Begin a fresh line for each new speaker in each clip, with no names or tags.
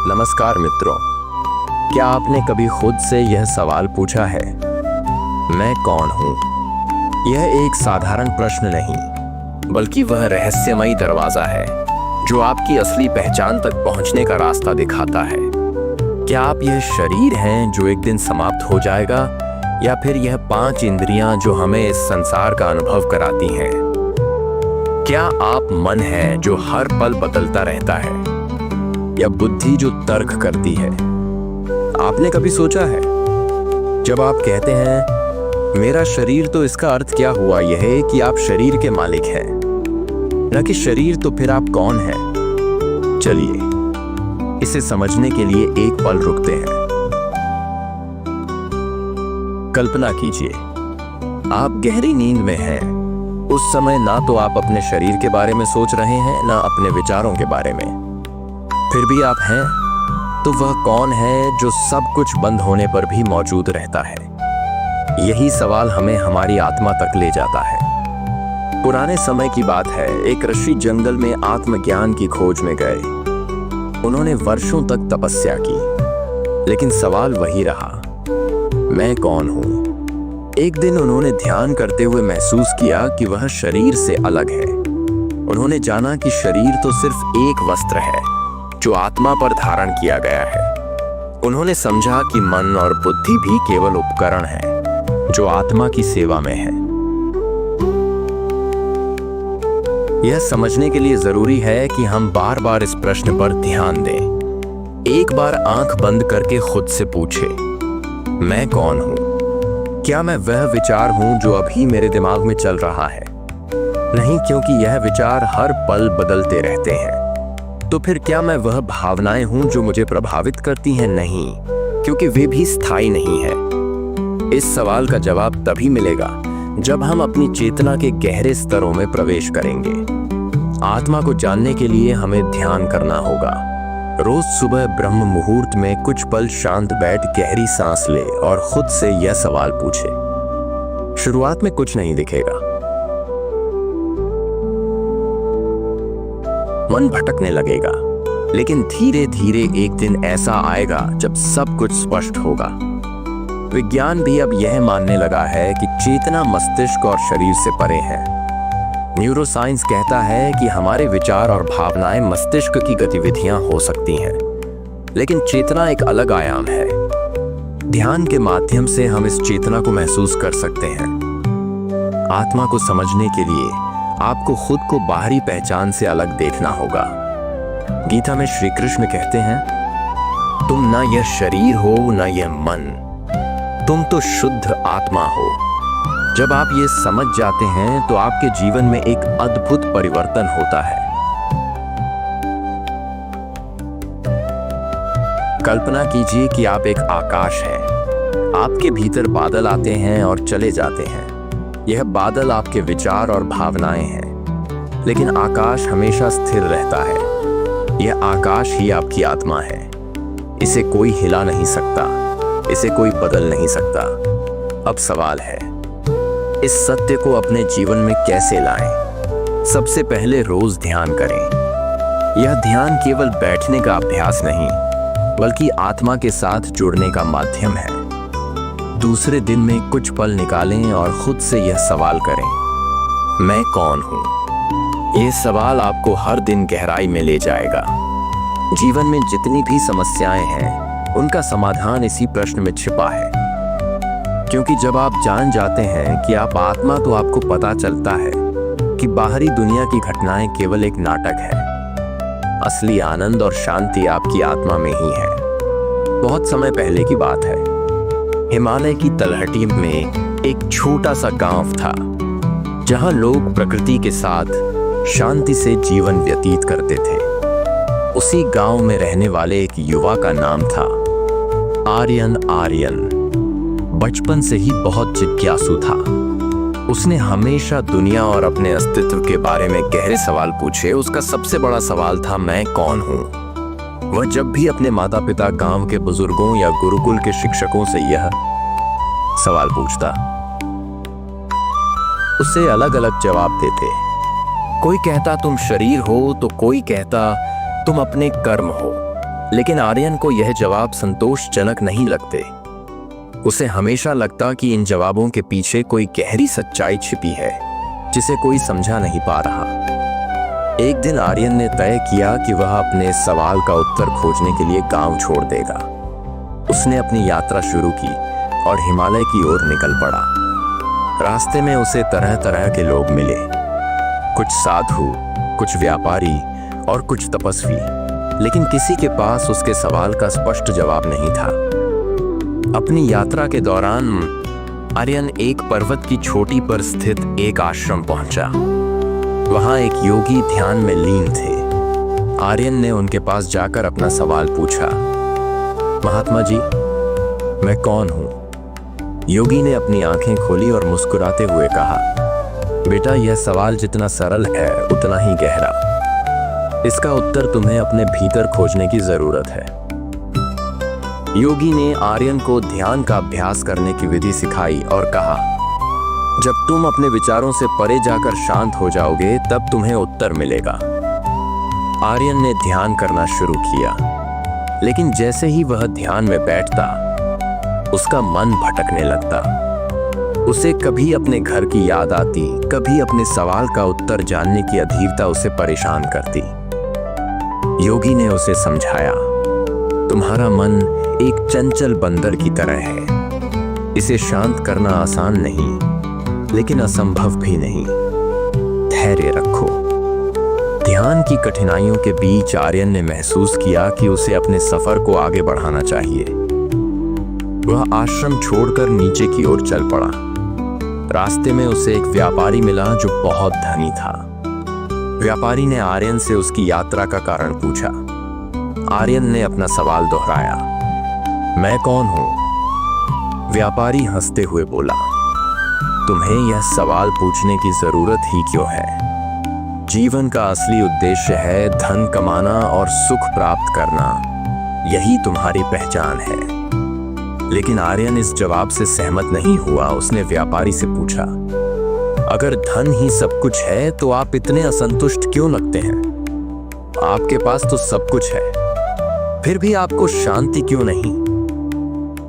नमस्कार मित्रों, क्या आपने कभी खुद से यह सवाल पूछा है, मैं कौन हूं? यह एक साधारण प्रश्न नहीं, बल्कि वह रहस्यमयी दरवाजा है जो आपकी असली पहचान तक पहुंचने का रास्ता दिखाता है। क्या आप यह शरीर हैं जो एक दिन समाप्त हो जाएगा, या फिर यह 5 इंद्रियां जो हमें इस संसार का अनुभव कराती हैं? क्या आप मन हैं जो हर पल बदलता रहता है, या बुद्धि जो तर्क करती है? आपने कभी सोचा है, जब आप कहते हैं मेरा शरीर, तो इसका अर्थ क्या हुआ यह है कि आप शरीर के मालिक हैं, न कि शरीर, तो फिर आप कौन हैं? चलिए इसे समझने के लिए एक पल रुकते हैं। कल्पना कीजिए, आप गहरी नींद में हैं। उस समय ना तो आप अपने शरीर के बारे में सोच रहे हैं, ना अपने विचारों के बारे में। फिर भी आप हैं, तो वह कौन है जो सब कुछ बंद होने पर भी मौजूद रहता है? यही सवाल हमें हमारी आत्मा तक ले जाता है। पुराने समय की बात है, एक ऋषि जंगल में आत्मज्ञान की खोज में गए। उन्होंने वर्षों तक तपस्या की, लेकिन सवाल वही रहा, मैं कौन हूं? एक दिन उन्होंने ध्यान करते हुए महसूस किया कि वह शरीर से अलग है। उन्होंने जाना कि शरीर तो सिर्फ एक वस्त्र है जो आत्मा पर धारण किया गया है। उन्होंने समझा कि मन और बुद्धि भी केवल उपकरण हैं जो आत्मा की सेवा में है। यह समझने के लिए जरूरी है कि हम बार बार इस प्रश्न पर ध्यान दें। एक बार आंख बंद करके खुद से पूछे, मैं कौन हूं? क्या मैं वह विचार हूं जो अभी मेरे दिमाग में चल रहा है? नहीं, क्योंकि यह विचार हर पल बदलते रहते हैं। तो फिर क्या मैं वह भावनाएं हूं जो मुझे प्रभावित करती हैं? नहीं, क्योंकि वे भी स्थायी नहीं हैं। इस सवाल का जवाब तभी मिलेगा जब हम अपनी चेतना के गहरे स्तरों में प्रवेश करेंगे। आत्मा को जानने के लिए हमें ध्यान करना होगा। रोज सुबह ब्रह्म मुहूर्त में कुछ पल शांत बैठ गहरी सांस ले और खुद से यह सवाल पूछे। शुरुआत में कुछ नहीं दिखेगा, मन भटकने लगेगा, लेकिन धीरे धीरे एक दिन ऐसा आएगा जब सब कुछ स्पष्ट होगा। विज्ञान भी अब यह मानने लगा है कि चेतना मस्तिष्क और शरीर से परे है। न्यूरोसाइंस कहता है कि हमारे विचार और भावनाएं मस्तिष्क की गतिविधियां हो सकती हैं, लेकिन चेतना एक अलग आयाम है। ध्यान के माध्यम से हम इस चेतना को महसूस कर सकते हैं। आत्मा को समझने के लिए आपको खुद को बाहरी पहचान से अलग देखना होगा। गीता में श्री कृष्ण कहते हैं, तुम ना यह शरीर हो ना यह मन, तुम तो शुद्ध आत्मा हो। जब आप ये समझ जाते हैं तो आपके जीवन में एक अद्भुत परिवर्तन होता है। कल्पना कीजिए कि आप एक आकाश हैं। आपके भीतर बादल आते हैं और चले जाते हैं। यह बादल आपके विचार और भावनाएं हैं, लेकिन आकाश हमेशा स्थिर रहता है। यह आकाश ही आपकी आत्मा है। इसे कोई हिला नहीं सकता, इसे कोई बदल नहीं सकता। अब सवाल है, इस सत्य को अपने जीवन में कैसे लाएं? सबसे पहले रोज ध्यान करें। यह ध्यान केवल बैठने का अभ्यास नहीं, बल्कि आत्मा के साथ जुड़ने का माध्यम है। दूसरे दिन में कुछ पल निकालें और खुद से यह सवाल करें, मैं कौन हूं? यह सवाल आपको हर दिन गहराई में ले जाएगा। जीवन में जितनी भी समस्याएं हैं, उनका समाधान इसी प्रश्न में छिपा है। क्योंकि जब आप जान जाते हैं कि आप आत्मा, तो आपको पता चलता है कि बाहरी दुनिया की घटनाएं केवल एक नाटक है। असली आनंद और शांति आपकी आत्मा में ही है। बहुत समय पहले की बात है, हिमालय की तलहटी में एक छोटा सा गांव था, जहां लोग प्रकृति के साथ शांति से जीवन व्यतीत करते थे। उसी गांव में रहने वाले एक युवा का नाम था आर्यन। आर्यन बचपन से ही बहुत जिज्ञासु था। उसने हमेशा दुनिया और अपने अस्तित्व के बारे में गहरे सवाल पूछे। उसका सबसे बड़ा सवाल था, मैं कौन हूं? वह जब भी अपने माता पिता, गांव के बुजुर्गों या गुरुकुल के शिक्षकों से यह सवाल पूछता, उसे अलग अलग जवाब देते। कोई कहता तुम शरीर हो, तो कोई कहता तुम अपने कर्म हो। लेकिन आर्यन को यह जवाब संतोषजनक नहीं लगते। उसे हमेशा लगता कि इन जवाबों के पीछे कोई गहरी सच्चाई छिपी है जिसे कोई समझा नहीं पा रहा। एक दिन आर्यन ने तय किया कि वह अपने सवाल का उत्तर खोजने के लिए गांव छोड़ देगा। उसने अपनी यात्रा शुरू की और हिमालय की ओर निकल पड़ा। रास्ते में उसे तरह तरह के लोग मिले, कुछ साधु, कुछ व्यापारी और कुछ तपस्वी, लेकिन किसी के पास उसके सवाल का स्पष्ट जवाब नहीं था। अपनी यात्रा के दौरान आर्यन एक पर्वत की चोटी पर स्थित एक आश्रम पहुंचा। वहां एक योगी ध्यान में लीन थे। आर्यन ने उनके पास जाकर अपना सवाल पूछा, महात्मा जी, मैं कौन हूं? योगी ने अपनी आंखें खोली और मुस्कुराते हुए कहा, बेटा, यह सवाल जितना सरल है उतना ही गहरा। इसका उत्तर तुम्हें अपने भीतर खोजने की जरूरत है। योगी ने आर्यन को ध्यान का अभ्यास करने की विधि सिखाई और कहा, जब तुम अपने विचारों से परे जाकर शांत हो जाओगे तब तुम्हें उत्तर मिलेगा। आर्यन ने ध्यान करना शुरू किया, लेकिन जैसे ही वह ध्यान में बैठता उसका मन भटकने लगता। उसे कभी अपने घर की याद आती, कभी अपने सवाल का उत्तर जानने की अधीरता उसे परेशान करती। योगी ने उसे समझाया, तुम्हारा मन एक चंचल बंदर की तरह है। इसे शांत करना आसान नहीं, लेकिन असंभव भी नहीं। धैर्य रखो। ध्यान की कठिनाइयों के बीच आर्यन ने महसूस किया कि उसे अपने सफर को आगे बढ़ाना चाहिए। वह आश्रम छोड़कर नीचे की ओर चल पड़ा। रास्ते में उसे एक व्यापारी मिला जो बहुत धनी था। व्यापारी ने आर्यन से उसकी यात्रा का कारण पूछा। आर्यन ने अपना सवाल दोहराया, मैं कौन हूं? व्यापारी हंसते हुए बोला, तुम्हें यह सवाल पूछने की जरूरत ही क्यों है? जीवन का असली उद्देश्य है धन कमाना और सुख प्राप्त करना। यही तुम्हारी पहचान है। लेकिन आर्यन इस जवाब से सहमत नहीं हुआ। उसने व्यापारी से पूछा, अगर धन ही सब कुछ है तो आप इतने असंतुष्ट क्यों लगते हैं? आपके पास तो सब कुछ है, फिर भी आपको शांति क्यों नहीं?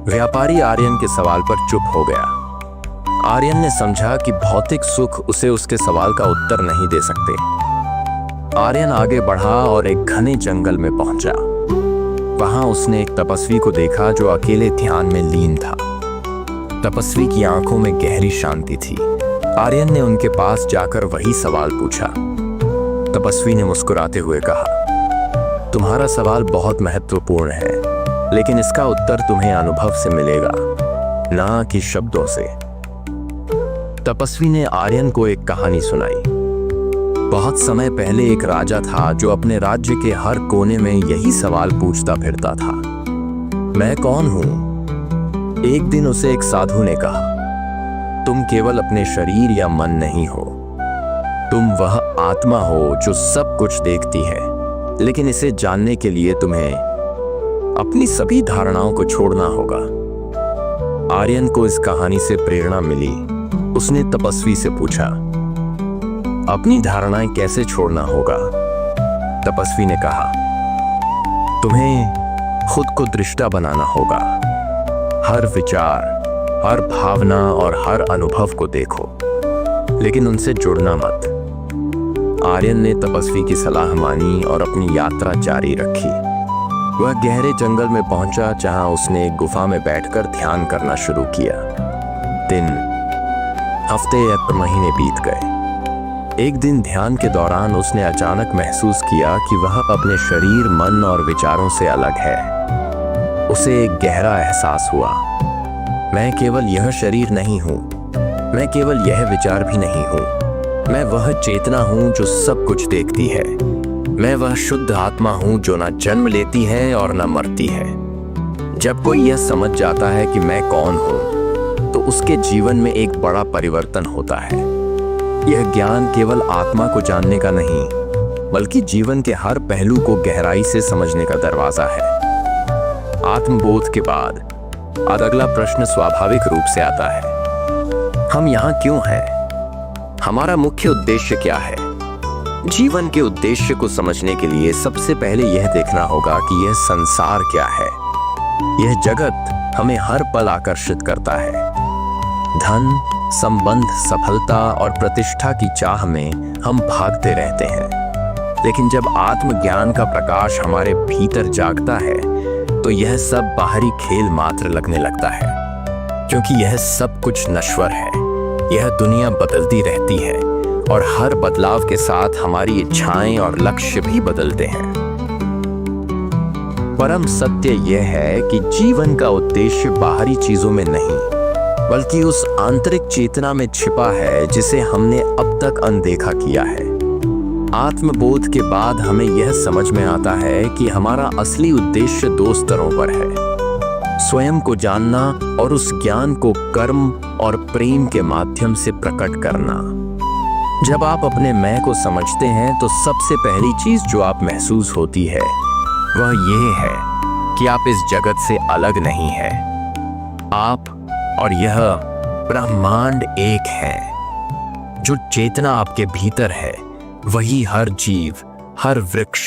व्यापारी आर्यन के सवाल पर चुप हो गया। आर्यन ने समझा कि भौतिक सुख उसे उसके सवाल का उत्तर नहीं दे सकते। आर्यन आगे बढ़ा और एक घने जंगल में पहुंचा। वहां उसने एक तपस्वी को देखा जो अकेले ध्यान में लीन था। तपस्वी की आंखों में गहरी शांति थी। आर्यन ने उनके पास जाकर वही सवाल पूछा। तपस्वी ने मुस्कुराते हुए कहा, तुम्हारा सवाल बहुत महत्वपूर्ण है, लेकिन इसका उत्तर तुम्हें अनुभव से मिलेगा, ना कि शब्दों से। तपस्वी ने आर्यन को एक कहानी सुनाई। बहुत समय पहले एक राजा था जो अपने राज्य के हर कोने में यही सवाल पूछता फिरता था, मैं कौन हूं? एक दिन उसे एक साधु ने कहा, तुम केवल अपने शरीर या मन नहीं हो, तुम वह आत्मा हो जो सब कुछ देखती है। लेकिन इसे जानने के लिए तुम्हें अपनी सभी धारणाओं को छोड़ना होगा। आर्यन को इस कहानी से प्रेरणा मिली। उसने तपस्वी से पूछा, अपनी धारणाएं कैसे छोड़ना होगा? तपस्वी ने कहा, तुम्हें खुद को दृष्टा बनाना होगा। हर विचार, हर भावना और हर अनुभव को देखो, लेकिन उनसे जुड़ना मत। आर्यन ने तपस्वी की सलाह मानी और अपनी यात्रा जारी रखी। वह गहरे जंगल में पहुंचा जहां उसने एक गुफा में बैठकर ध्यान करना शुरू किया। दिन, हफ्ते या महीने बीत गए। एक दिन ध्यान के दौरान उसने अचानक महसूस किया कि वह अपने शरीर, मन और विचारों से अलग है। उसे एक गहरा एहसास हुआ, मैं केवल यह शरीर नहीं हूं, मैं केवल यह विचार भी नहीं हूं, मैं वह चेतना हूं जो सब कुछ देखती है। मैं वह शुद्ध आत्मा हूं जो न जन्म लेती है और न मरती है। जब कोई यह समझ जाता है कि मैं कौन हूं, तो उसके जीवन में एक बड़ा परिवर्तन होता है। यह ज्ञान केवल आत्मा को जानने का नहीं, बल्कि जीवन के हर पहलू को गहराई से समझने का दरवाजा है। आत्मबोध के बाद अगला प्रश्न स्वाभाविक रूप से आता है, हम यहाँ क्यों हैं? हमारा मुख्य उद्देश्य क्या है? जीवन के उद्देश्य को समझने के लिए सबसे पहले यह देखना होगा कि यह संसार क्या है। यह जगत हमें हर पल आकर्षित करता है। धन, संबंध, सफलता और प्रतिष्ठा की चाह में हम भागते रहते हैं। लेकिन जब आत्मज्ञान का प्रकाश हमारे भीतर जागता है तो यह सब बाहरी खेल मात्र लगने लगता है, क्योंकि यह सब कुछ नश्वर है। यह दुनिया बदलती रहती है और हर बदलाव के साथ हमारी इच्छाएं और लक्ष्य भी बदलते हैं। परम सत्य यह है कि जीवन का उद्देश्य बाहरी चीजों में नहीं, बल्कि उस आंतरिक चेतना में छिपा है जिसे हमने अब तक अनदेखा किया है। आत्मबोध के बाद हमें यह समझ में आता है कि हमारा असली उद्देश्य दो स्तरों पर है: स्वयं को जानना और उस ज्ञान को कर्म और प्रेम के माध्यम से प्रकट करना। जब आप अपने मैं को समझते हैं तो सबसे पहली चीज जो आप महसूस होती है वह यह है कि आप इस जगत से अलग नहीं हैं। आप और यह ब्रह्मांड एक है। जो चेतना आपके भीतर है वही हर जीव, हर वृक्ष,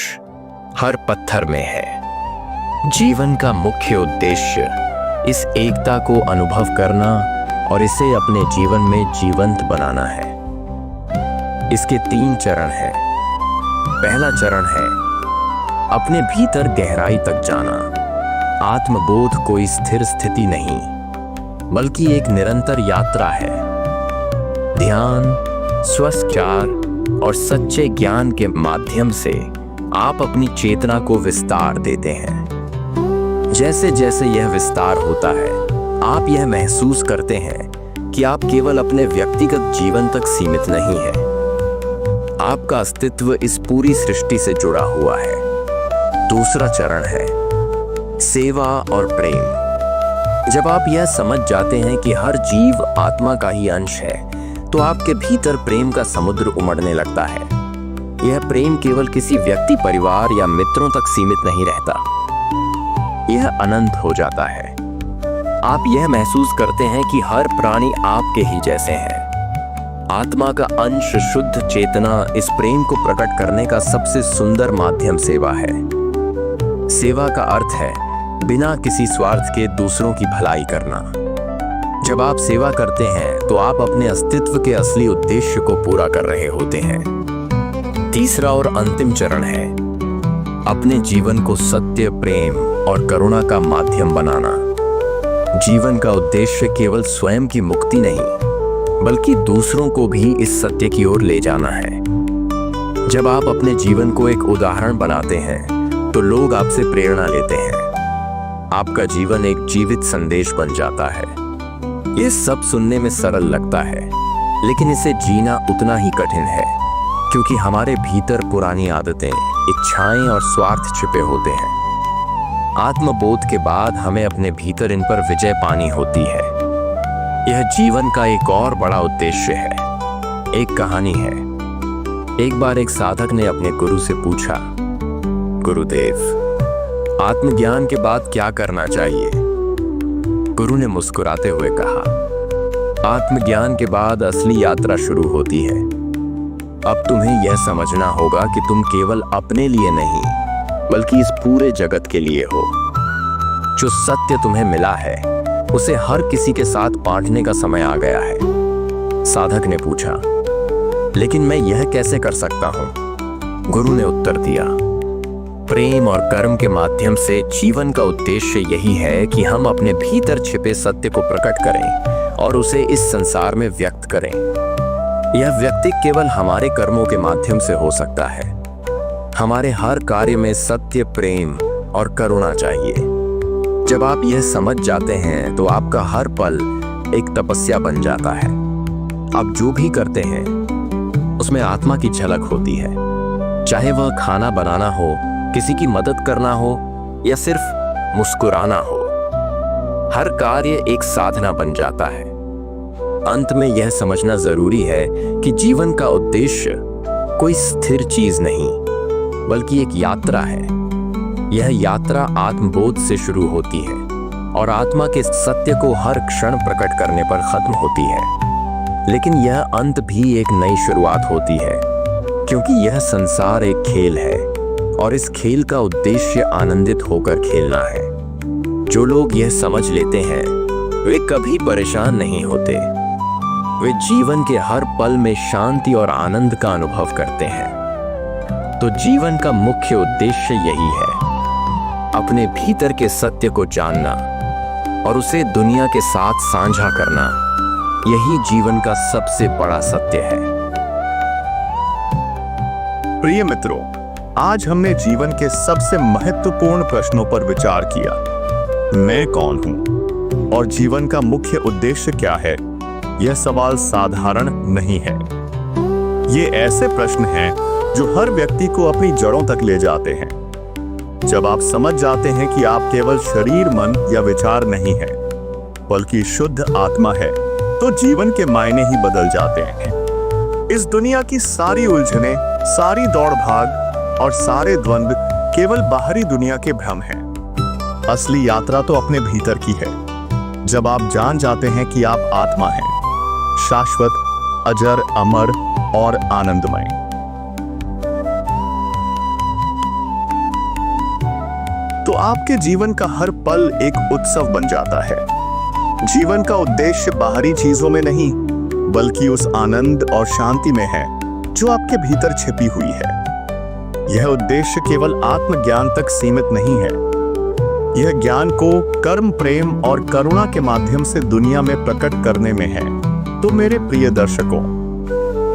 हर पत्थर में है। जीवन का मुख्य उद्देश्य इस एकता को अनुभव करना और इसे अपने जीवन में जीवंत बनाना है। इसके 3 चरण हैं। पहला चरण है अपने भीतर गहराई तक जाना। आत्मबोध कोई स्थिर स्थिति नहीं, बल्कि एक निरंतर यात्रा है। ध्यान, स्वास्थ्याचार और सच्चे ज्ञान के माध्यम से आप अपनी चेतना को विस्तार देते हैं। जैसे जैसे यह विस्तार होता है, आप यह महसूस करते हैं कि आप केवल अपने व्यक्तिगत जीवन तक सीमित नहीं हैं। आपका अस्तित्व इस पूरी सृष्टि से जुड़ा हुआ है। दूसरा चरण है सेवा और प्रेम। जब आप यह समझ जाते हैं कि हर जीव आत्मा का ही अंश है, तो आपके भीतर प्रेम का समुद्र उमड़ने लगता है। यह प्रेम केवल किसी व्यक्ति, परिवार या मित्रों तक सीमित नहीं रहता, यह अनंत हो जाता है। आप यह महसूस करते हैं कि हर प्राणी आपके ही जैसे हैं। आत्मा का अंश, शुद्ध चेतना, इस प्रेम को प्रकट करने का सबसे सुंदर माध्यम सेवा है। सेवा का अर्थ है बिना किसी स्वार्थ के दूसरों की भलाई करना। जब आप सेवा करते हैं तो आप अपने अस्तित्व के असली उद्देश्य को पूरा कर रहे होते हैं। तीसरा और अंतिम चरण है अपने जीवन को सत्य, प्रेम और करुणा का माध्यम बनाना। जीवन का उद्देश्य केवल स्वयं की मुक्ति नहीं, बल्कि दूसरों को भी इस सत्य की ओर ले जाना है। जब आप अपने जीवन को एक उदाहरण बनाते हैं तो लोग आपसे प्रेरणा लेते हैं। आपका जीवन एक जीवित संदेश बन जाता है। ये सब सुनने में सरल लगता है, लेकिन इसे जीना उतना ही कठिन है, क्योंकि हमारे भीतर पुरानी आदतें, इच्छाएं और स्वार्थ छिपे होते हैं। आत्मबोध के बाद हमें अपने भीतर इन पर विजय पानी होती है। यह जीवन का एक और बड़ा उद्देश्य है। एक कहानी है। एक बार एक साधक ने अपने गुरु से पूछा, गुरुदेव, आत्मज्ञान के बाद क्या करना चाहिए? गुरु ने मुस्कुराते हुए कहा, आत्मज्ञान के बाद असली यात्रा शुरू होती है। अब तुम्हें यह समझना होगा कि तुम केवल अपने लिए नहीं, बल्कि इस पूरे जगत के लिए हो। जो सत्य तुम्हें मिला है उसे हर किसी के साथ बांटने का समय आ गया है। साधक ने पूछा, लेकिन मैं यह कैसे कर सकता हूं? गुरु ने उत्तर दिया, प्रेम और कर्म के माध्यम से जीवन का उद्देश्य यही है कि हम अपने भीतर छिपे सत्य को प्रकट करें और उसे इस संसार में व्यक्त करें। यह व्यक्ति केवल हमारे कर्मों के माध्यम से हो सकता है। हमारे हर कार्य में सत्य, प्रेम और करुणा चाहिए। जब आप यह समझ जाते हैं तो आपका हर पल एक तपस्या बन जाता है। आप जो भी करते हैं उसमें आत्मा की झलक होती है, चाहे वह खाना बनाना हो, किसी की मदद करना हो या सिर्फ मुस्कुराना हो। हर कार्य एक साधना बन जाता है। अंत में यह समझना जरूरी है कि जीवन का उद्देश्य कोई स्थिर चीज नहीं, बल्कि एक यात्रा है। यह यात्रा आत्मबोध से शुरू होती है और आत्मा के सत्य को हर क्षण प्रकट करने पर खत्म होती है। लेकिन यह अंत भी एक नई शुरुआत होती है, क्योंकि यह संसार एक खेल है और इस खेल का उद्देश्य आनंदित होकर खेलना है। जो लोग यह समझ लेते हैं वे कभी परेशान नहीं होते। वे जीवन के हर पल में शांति और आनंद का अनुभव करते हैं। तो जीवन का मुख्य उद्देश्य यही है, अपने भीतर के सत्य को जानना और उसे दुनिया के साथ साझा करना। यही जीवन का सबसे बड़ा सत्य है।
प्रिय मित्रों, आज हमने जीवन के सबसे महत्वपूर्ण प्रश्नों पर विचार किया। मैं कौन हूं और जीवन का मुख्य उद्देश्य क्या है? यह सवाल साधारण नहीं है। ये ऐसे प्रश्न हैं जो हर व्यक्ति को अपनी जड़ों तक ले जाते हैं। जब आप समझ जाते हैं कि आप केवल शरीर, मन या विचार नहीं हैं, बल्कि शुद्ध आत्मा है, तो जीवन के मायने ही बदल जाते हैं। इस दुनिया की सारी उलझनें, सारी दौड़ भाग और सारे द्वंद्व केवल बाहरी दुनिया के भ्रम हैं। असली यात्रा तो अपने भीतर की है। जब आप जान जाते हैं कि आप आत्मा हैं, शाश्वत, अजर, अमर और आनंदमय। तो आपके जीवन का हर पल एक उत्सव बन जाता है। जीवन का उद्देश्य बाहरी चीजों में नहीं, बल्कि उस आनंद और शांति में है जो आपके भीतर छिपी हुई है। यह उद्देश्य केवल आत्मज्ञान तक सीमित नहीं है। यह ज्ञान को कर्म, प्रेम और करुणा के माध्यम से दुनिया में प्रकट करने में है। तो मेरे प्रिय दर्शकों,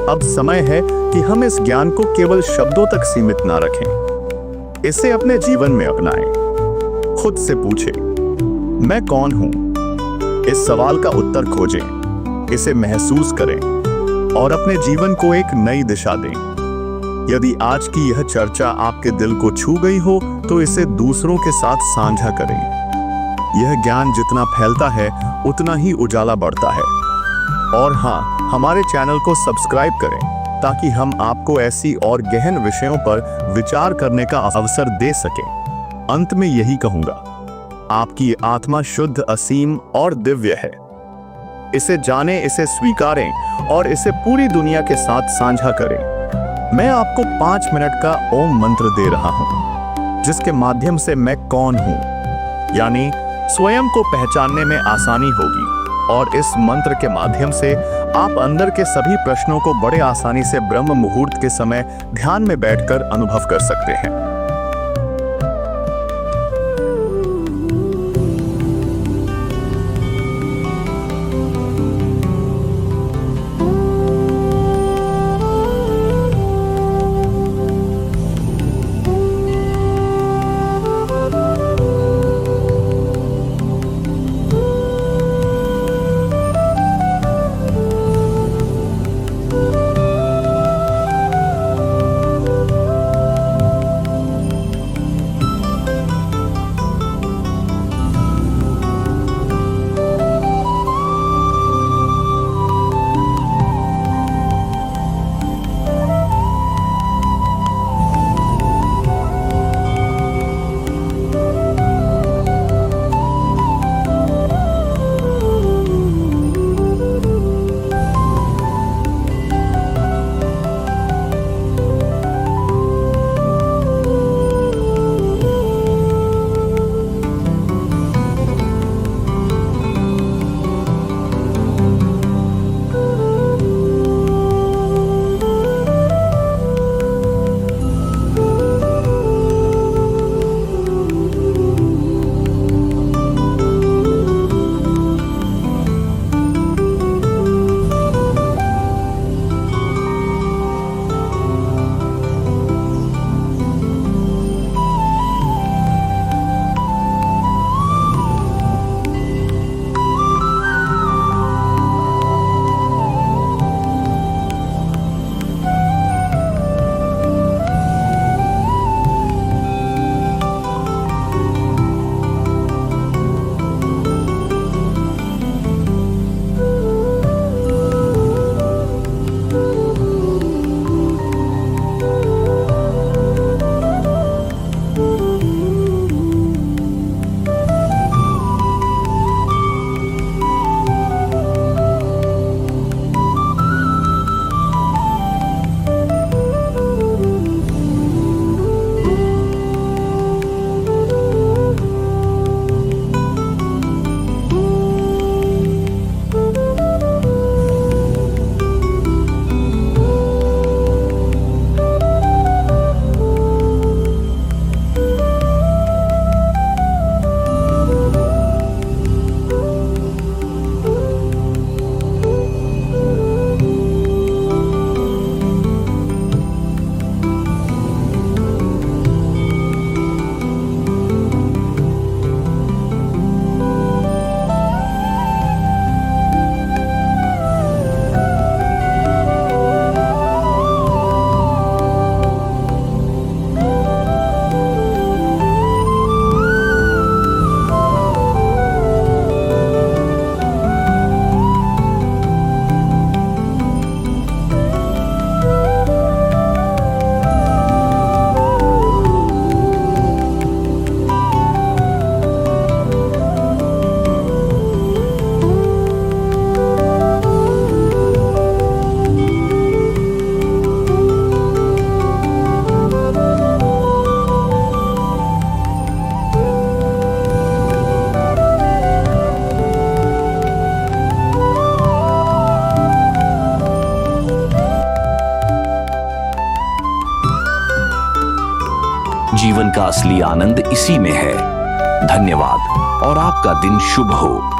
अब समय है कि हम इस ज्ञान को केवल शब्दों तक सीमित ना रखें। इसे अपने जीवन में अपनाएं। खुद से पूछें, मैं कौन हूं? इस सवाल का उत्तर खोजें, इसे महसूस करें और अपने जीवन को एक नई दिशा दें। यदि आज की यह चर्चा आपके दिल को छू गई हो, तो इसे दूसरों के साथ साझा करें। यह ज्ञान जितना फैलता है, उतना ही उजाला बढ़ता है। और हाँ, हमारे चैनल को सब्सक्राइब करें ताकि हम आपको ऐसी और गहन विषयों पर विचार करने का अवसर दे सकें। अंत में यही कहूंगा, आपकी आत्मा शुद्ध, असीम और दिव्य है। इसे जानें, इसे स्वीकारें और इसे पूरी दुनिया के साथ साझा करें। मैं आपको 5 मिनट का ओम मंत्र दे रहा हूं, जिसके माध्यम से मैं कौन हूं, यानी स्वयं को पहचानने में आसानी होगी। और इस मंत्र के माध्यम से आप अंदर के सभी प्रश्नों को बड़े आसानी से ब्रह्म मुहूर्त के समय ध्यान में बैठकर अनुभव कर सकते हैं।
जीवन का असली आनंद इसी में है। धन्यवाद और आपका दिन शुभ हो।